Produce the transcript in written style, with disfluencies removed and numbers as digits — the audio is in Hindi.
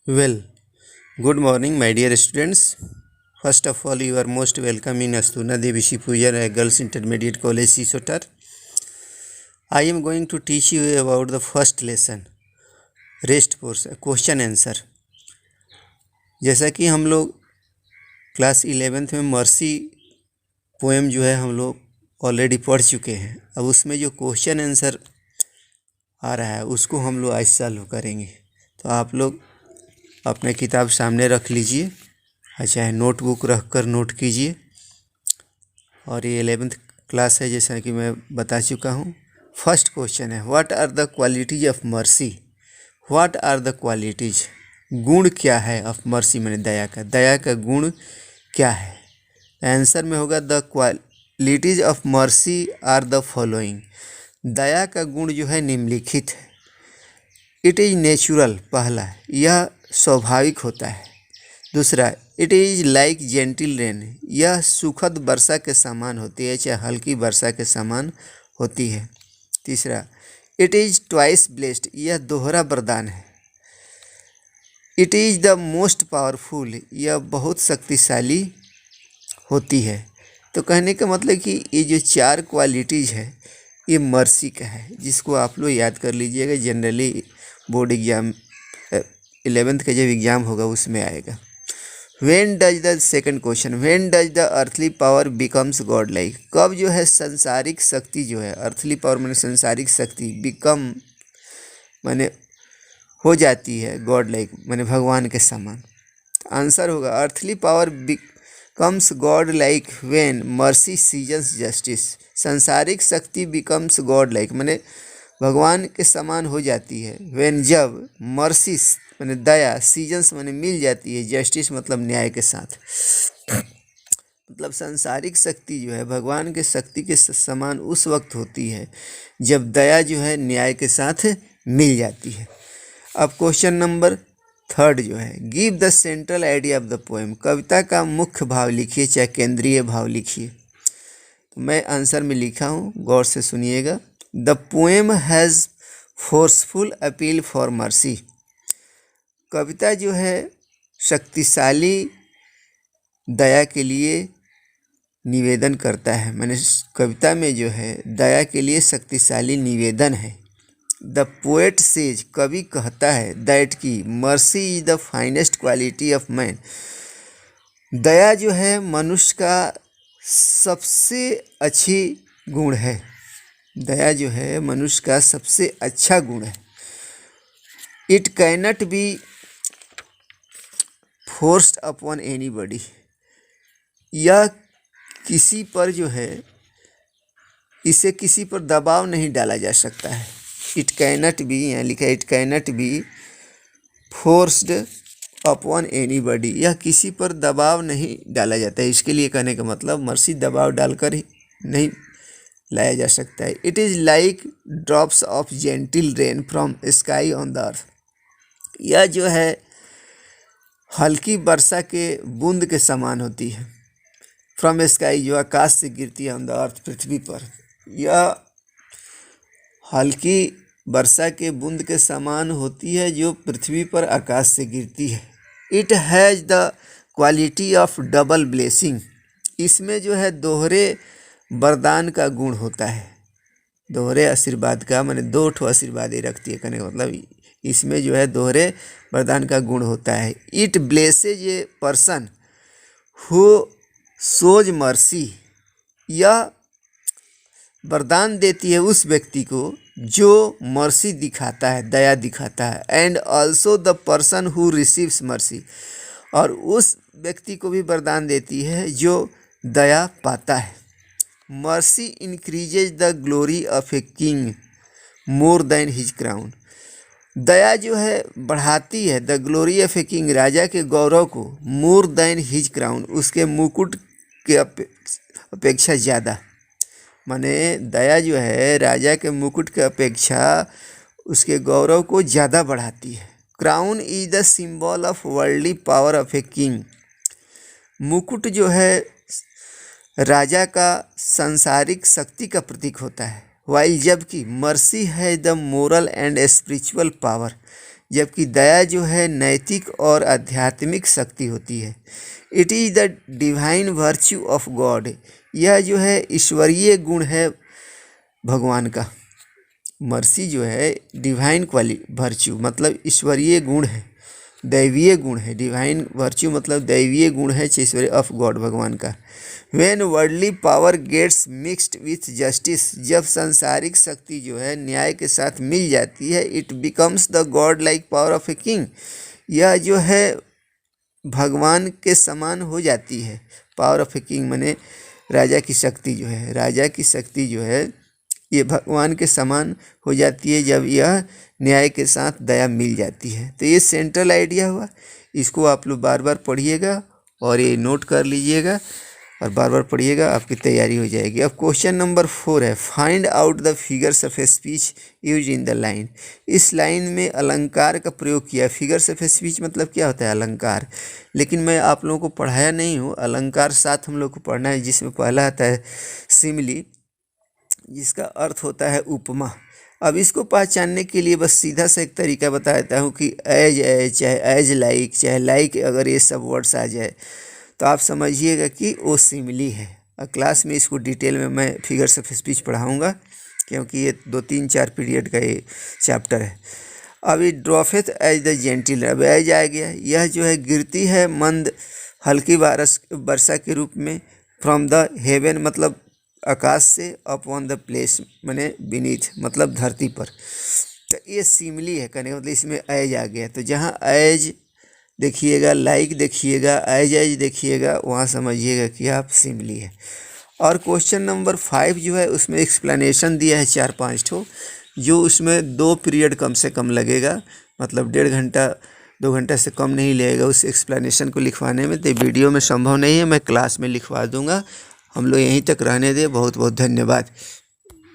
Well, good morning, my dear students. First of all, you are most welcome in Astuna Devi Puja Girls Intermediate College, Sisotar. I am going to teach you about the first lesson, rest portion, question answer. जैसा कि हम लोग क्लास 11th में मर्सी पोएम जो है हम लोग ऑलरेडी पढ़ चुके हैं। अब उसमें जो क्वेश्चन आंसर आ रहा है उसको हम लोग आज सॉल्व करेंगे। तो आप लोग अपने किताब सामने रख लीजिए, चाहे नोटबुक रख कर नोट कीजिए। और ये 11th क्लास है, जैसा कि मैं बता चुका हूँ। फर्स्ट क्वेश्चन है, what are the qualities of mercy. What are the qualities, गुण क्या है ऑफ मर्सी, मैंने दया का गुण क्या है। आंसर में होगा the qualities of mercy are the following. दया का गुण जो है निम्नलिखित है। इट इज़ नेचुरल, पहला यह स्वाभाविक होता है। दूसरा, it is like gentle rain, यह सुखद वर्षा के समान होती है, चाहे हल्की वर्षा के समान होती है। तीसरा, इट इज़ ट्वाइस ब्लेस्ड, यह दोहरा वरदान है। It is the most powerful, यह बहुत शक्तिशाली होती है। तो कहने का मतलब कि ये जो चार क्वालिटीज़ है ये मर्सी का है, जिसको आप लोग याद कर लीजिएगा। जनरली बोर्ड एग्जाम 11th का जब एग्ज़ाम होगा उसमें आएगा। When does the second question, when does the earthly power becomes God like, कब जो है संसारिक शक्ति जो है, अर्थली पावर माने संसारिक शक्ति, बिकम माने हो जाती है, गॉड लाइक माने भगवान के समान। आंसर होगा earthly power becomes God like when mercy seasons justice. संसारिक शक्ति बिकम्स गॉड लाइक माने भगवान के समान हो जाती है व्हेन, जब मर्सी माने दया, सीजन्स माने मिल जाती है, जस्टिस मतलब न्याय के साथ। मतलब संसारिक शक्ति जो है भगवान के शक्ति के समान उस वक्त होती है जब दया जो है न्याय के साथ मिल जाती है। अब क्वेश्चन नंबर 3 जो है, give the central idea of the poem, कविता का मुख्य भाव लिखिए, चाहे केंद्रीय भाव लिखिए। तो मैं आंसर में लिखा हूँ, गौर से सुनिएगा। The poem has forceful appeal for mercy, कविता जो है शक्तिशाली दया के लिए निवेदन करता है, मैंने कविता में जो है दया के लिए शक्तिशाली निवेदन है। द पोएट सेज, कवि कहता है, दैट की mercy is the finest quality of man, दया जो है मनुष्य का सबसे अच्छी गुण है। दया जो है मनुष्य का सबसे अच्छा गुण है। It cannot be forced upon anybody, यह किसी पर जो है इसे किसी पर दबाव नहीं डाला जा सकता है। इट कैनट बी, यहाँ लिखा है it cannot be forced upon anybody, यह किसी पर दबाव नहीं डाला जाता है। इसके लिए कहने का मतलब मर्सी दबाव डालकर ही नहीं लाया जा सकता है। It is like drops of gentle rain from sky on the earth, यह जो है हल्की वर्षा के बूंद के समान होती है। फ्रॉम स्काई, जो आकाश से गिरती है, ऑन द अर्थ पृथ्वी पर, यह हल्की वर्षा के बूंद के समान होती है जो पृथ्वी पर आकाश से गिरती है। It has the quality of double blessing, इसमें जो है दोहरे वरदान का गुण होता है। दोहरे आशीर्वाद का माने दो ठो आशीर्वाद ही रखती है, कहने का मतलब इसमें जो है दोहरे वरदान का गुण होता है। It blesses a person who shows mercy, यह वरदान देती है उस व्यक्ति को जो मर्सी दिखाता है, दया दिखाता है। And also the person who receives mercy, और उस व्यक्ति को भी वरदान देती है जो दया पाता है। Mercy increases the glory of a king more than his crown, दया जो है बढ़ाती है the glory of a king, राजा के गौरव को, मोर देन हिज क्राउन, उसके मुकुट के अपेक्षा ज़्यादा। माने दया जो है राजा के मुकुट के अपेक्षा उसके गौरव को ज़्यादा बढ़ाती है। Crown is the symbol of worldly power of a king, मुकुट जो है राजा का सांसारिक शक्ति का प्रतीक होता है। वाइल, जबकि मर्सी है the moral and spiritual power, जबकि दया जो है नैतिक और आध्यात्मिक शक्ति होती है। It is the divine virtue of God, यह जो है ईश्वरीय गुण है भगवान का। मर्सी जो है डिवाइन वर्च्यू मतलब ईश्वरीय गुण है, दैवीय गुण है। डिवाइन वर्च्यू मतलब दैवीय गुण है ईश्वरीय ऑफ गॉड भगवान का। When worldly power gets mixed with justice, जब सांसारिक शक्ति जो है न्याय के साथ मिल जाती है, it becomes the God like power of a king, यह जो है भगवान के समान हो जाती है। पावर ऑफ ए किंग माने राजा की शक्ति जो है, राजा की शक्ति जो है ये भगवान के समान हो जाती है जब यह न्याय के साथ दया मिल जाती है। तो ये सेंट्रल आइडिया हुआ, इसको आप लोग बार बार पढ़िएगा और ये नोट कर लीजिएगा और बार बार पढ़िएगा, आपकी तैयारी हो जाएगी। अब क्वेश्चन नंबर 4 है, find out the figures of a speech use in the line. इस लाइन में अलंकार का प्रयोग किया। फिगर्स ऑफ ए स्पीच मतलब क्या होता है? अलंकार। लेकिन मैं आप लोगों को पढ़ाया नहीं हूँ, अलंकार साथ हम लोग को पढ़ना है, जिसमें पहला आता है सिमिली, जिसका अर्थ होता है उपमा। अब इसको पहचानने के लिए बस सीधा सा एक तरीका बता देता हूँ कि एज चाहे एज लाइक, चाहे लाइक, अगर ये सब वर्ड्स आ जाए तो आप समझिएगा कि वो सिमिली है। और क्लास में इसको डिटेल में मैं फिगर्स ऑफ स्पीच पढ़ाऊँगा, क्योंकि ये 2-3-4 पीरियड का ये चैप्टर है। अब ये ड्रॉफेथ एज द जेंटिल, अब एज आ गया, यह जो है गिरती है मंद हल्की वर्षा के रूप में, फ्रॉम द हेवन मतलब आकाश से, अपॉन द प्लेस माने बीनीथ मतलब धरती पर। तो ये सिमिली है, कहने का मतलब इसमें एज आ गया। तो जहाँ एज देखिएगा, लाइक देखिएगा, एज देखिएगा, वहाँ समझिएगा कि आप सिमिली है। और क्वेश्चन नंबर 5 जो है उसमें एक्सप्लेनेशन दिया है 4-5 ठो, जो उसमें 2 पीरियड कम से कम लगेगा, मतलब 1.5 घंटा 2 घंटा से कम नहीं लगेगा उस एक्सप्लेनेशन को लिखवाने में। तो वीडियो में संभव नहीं है, मैं क्लास में लिखवा दूंगा। हम लोग यहीं तक रहने दें। बहुत बहुत धन्यवाद।